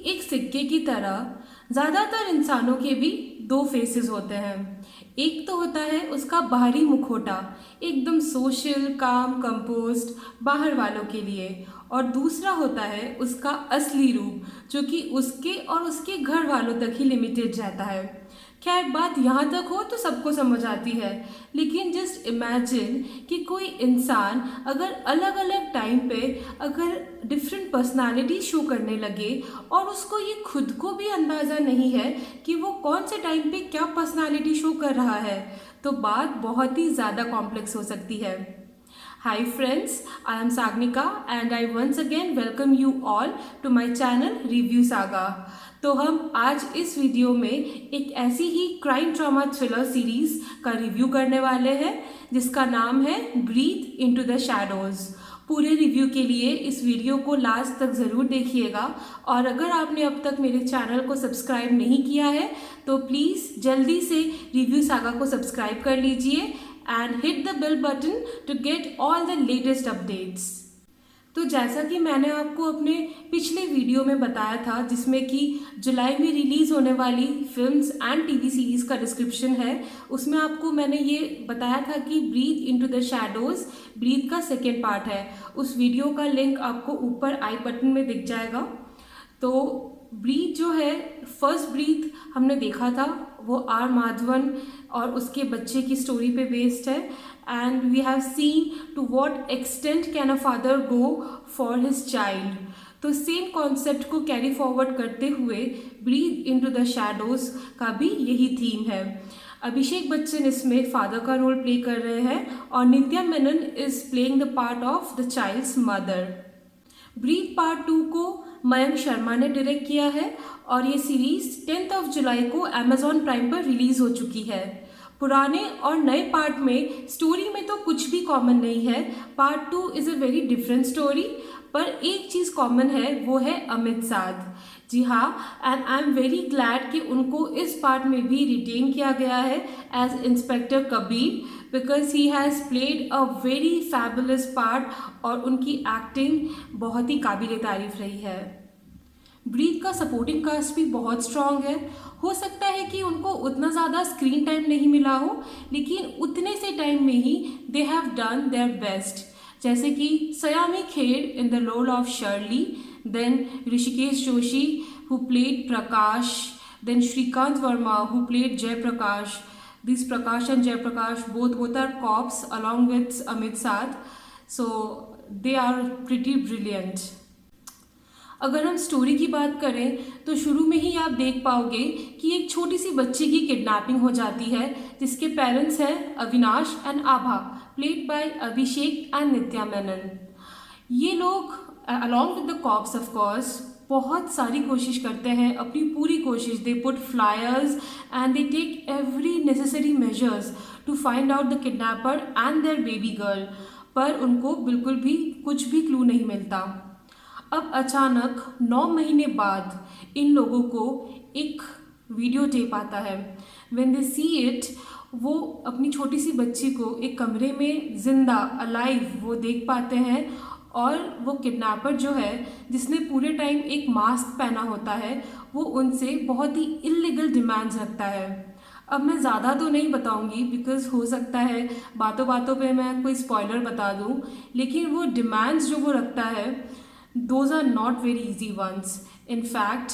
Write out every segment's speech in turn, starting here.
एक सिक्के की तरह ज़्यादातर इंसानों के भी दो फेसेस होते हैं। एक तो होता है उसका बाहरी मुखौटा, एकदम सोशल, काम, कंपोस्ट, बाहर वालों के लिए, और दूसरा होता है उसका असली रूप, जो कि उसके और उसके घर वालों तक ही लिमिटेड रहता है। खैर, बात यहाँ तक हो तो सबको समझ आती है, लेकिन जस्ट इमेजिन कि कोई इंसान अगर अलग अलग टाइम पे अगर डिफरेंट पर्सनालिटी शो करने लगे और उसको ये खुद को भी अंदाज़ा नहीं है कि वो कौन से टाइम पे क्या पर्सनालिटी शो कर रहा है, तो बात बहुत ही ज़्यादा कॉम्प्लेक्स हो सकती है। Hi friends, I am Sagnika and I once again welcome you all to my channel Review Saga। तो हम आज इस वीडियो में एक ऐसी ही क्राइम ड्रामा थ्रिलर सीरीज का रिव्यू करने वाले हैं जिसका नाम है ब्रीथ इनटू द शैडोज़। पूरे रिव्यू के लिए इस वीडियो को लास्ट तक ज़रूर देखिएगा, और अगर आपने अब तक मेरे चैनल को सब्सक्राइब नहीं किया है तो प्लीज़ जल्दी से रिव्यू सागा को सब्सक्राइब कर लीजिए and hit the bell button to get all the latest updates। तो जैसा कि मैंने आपको अपने पिछले वीडियो में बताया था, जिसमें कि जुलाई में रिलीज़ होने वाली फिल्म्स एंड टीवी सीरीज़ का डिस्क्रिप्शन है, उसमें आपको मैंने ये बताया था कि Breathe Into the Shadows Breathe का सेकेंड पार्ट है। उस वीडियो का लिंक आपको ऊपर आई बटन में दिख जाएगा। तो ब्रीथ जो है, फर्स्ट ब्रीथ हमने देखा था, वो आर माधवन और उसके बच्चे की स्टोरी पे बेस्ड है, and we have seen to what extent can a father go for his child. तो सेम कॉन्सेप्ट को कैरी फॉरवर्ड करते हुए ब्रीथ इनटू द शैडोज़ का भी यही थीम है। अभिषेक बच्चन इसमें फादर का रोल प्ले कर रहे हैं और Nitya Menon is playing the part of the child's mother. Breathe part 2 को मयंक शर्मा ने डायरेक्ट किया है और ये सीरीज 10 जुलाई को अमेजॉन प्राइम पर रिलीज हो चुकी है। पुराने और नए पार्ट में स्टोरी में तो कुछ भी कॉमन नहीं है। Part 2 is a very different story, पर एक चीज़ कॉमन है, वो है अमित साध। जी हाँ, and I am very glad कि उनको इस पार्ट में भी रिटेन किया गया है as inspector Kabir, because he has played a very fabulous part और उनकी एक्टिंग बहुत ही काबिल तारीफ रही है। ब्रीथ का सपोर्टिंग कास्ट भी बहुत स्ट्रॉन्ग है। हो सकता है कि उनको उतना ज़्यादा स्क्रीन टाइम नहीं मिला हो, लेकिन उतने से टाइम में ही they have done their best. जैसे कि Saiyami Kher in the role of Shirley, then Rishikesh Joshi who played Prakash, then Shrikant Verma who played Jayprakash. These Prakash and Jayaprakash both are cops along with Amit Sath, so they are pretty brilliant। अगर हम story की बात करें तो शुरू में ही आप देख पाओगे कि एक छोटी सी बच्ची की किडनैपिंग हो जाती है, जिसके पेरेंट्स हैं Avinash and Abha, played by Abhishek and Nitya Menon. ये लोग along with the cops of course बहुत सारी कोशिश करते हैं, अपनी पूरी कोशिश। They put flyers and they take every necessary measures to find out the kidnapper and their baby girl, पर उनको बिल्कुल भी कुछ भी क्लू नहीं मिलता। अब अचानक 9 महीने बाद इन लोगों को एक वीडियो टेप आता है। व्हेन दे सी इट, वो अपनी छोटी सी बच्ची को एक कमरे में जिंदा अलाइव वो देख पाते हैं, और वो किडनैपर जो है, जिसने पूरे टाइम एक मास्क पहना होता है, वो उनसे बहुत ही इल्लीगल डिमांड्स रखता है। अब मैं ज़्यादा तो नहीं बताऊंगी, बिकॉज हो सकता है बातों बातों पे मैं कोई स्पॉइलर बता दूं, लेकिन वो डिमांड्स जो वो रखता है, those are not very easy ones. In fact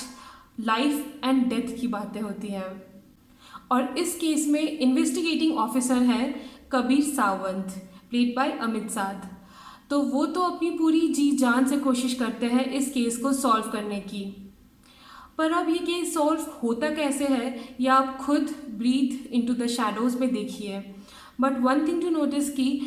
life and death की बातें होती हैं। और इस केस में इन्वेस्टिगेटिंग ऑफिसर हैं कबीर सावंत, प्लेड बाय अमित साध। तो वो तो अपनी पूरी जी जान से कोशिश करते हैं इस केस को सॉल्व करने की, पर अब ये केस सॉल्व होता कैसे है ये आप खुद ब्रीथ इनटू द शैडोज़ में देखिए। But one thing to notice कि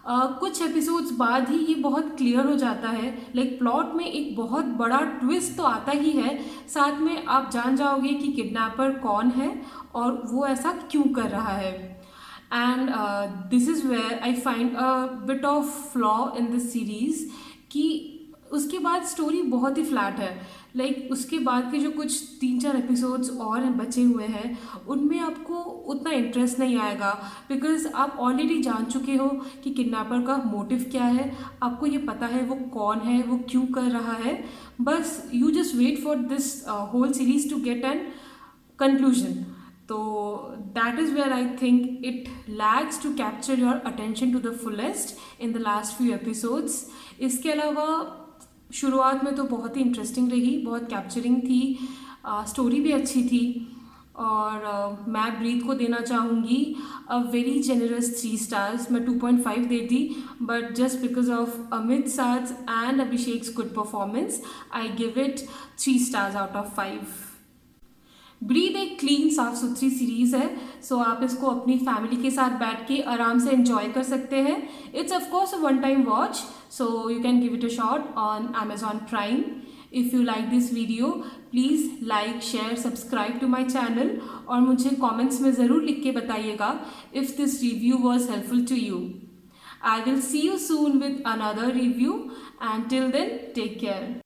कुछ एपिसोड्स बाद ही ये बहुत क्लियर हो जाता है। लाइक प्लॉट में एक बहुत बड़ा ट्विस्ट तो आता ही है, साथ में आप जान जाओगे कि किडनैपर कौन है और वो ऐसा क्यों कर रहा है। And this is where I find a bit of flaw in this series कि उसके बाद स्टोरी बहुत ही फ्लैट है। लाइक उसके बाद के जो कुछ 3-4 एपिसोड्स और हैं बचे हुए हैं, उनमें आपको उतना इंटरेस्ट नहीं आएगा, बिकॉज आप ऑलरेडी जान चुके हो कि किडनैपर का मोटिव क्या है। आपको ये पता है वो कौन है, वो क्यों कर रहा है। बस you just wait for this whole series to get an conclusion. So that is where I think it lags to capture your attention to the fullest in the last few episodes. इसके अलावा शुरुआत में तो बहुत ही interesting रही, बहुत capturing थी, story भी अच्छी थी, और मैं ब्रीथ को देना चाहूँगी अ वेरी जेनरस 3 स्टार्स। मैं 2.5 देती, but just because of Amit Sadh and Abhishek's good performance I give it 3 stars out of 5। Breathe एक क्लीन साफ सुथरी सीरीज है, सो आप इसको अपनी फैमिली के साथ बैठ के आराम से एंजॉय कर सकते हैं। It's of course a one time watch, so you can give it a shot on Amazon Prime. If you like this video, please like, share, subscribe to my channel, और मुझे कॉमेंट्स में ज़रूर लिख के बताइएगा if this review was helpful to you. I will see you soon with another review, and till then, take care.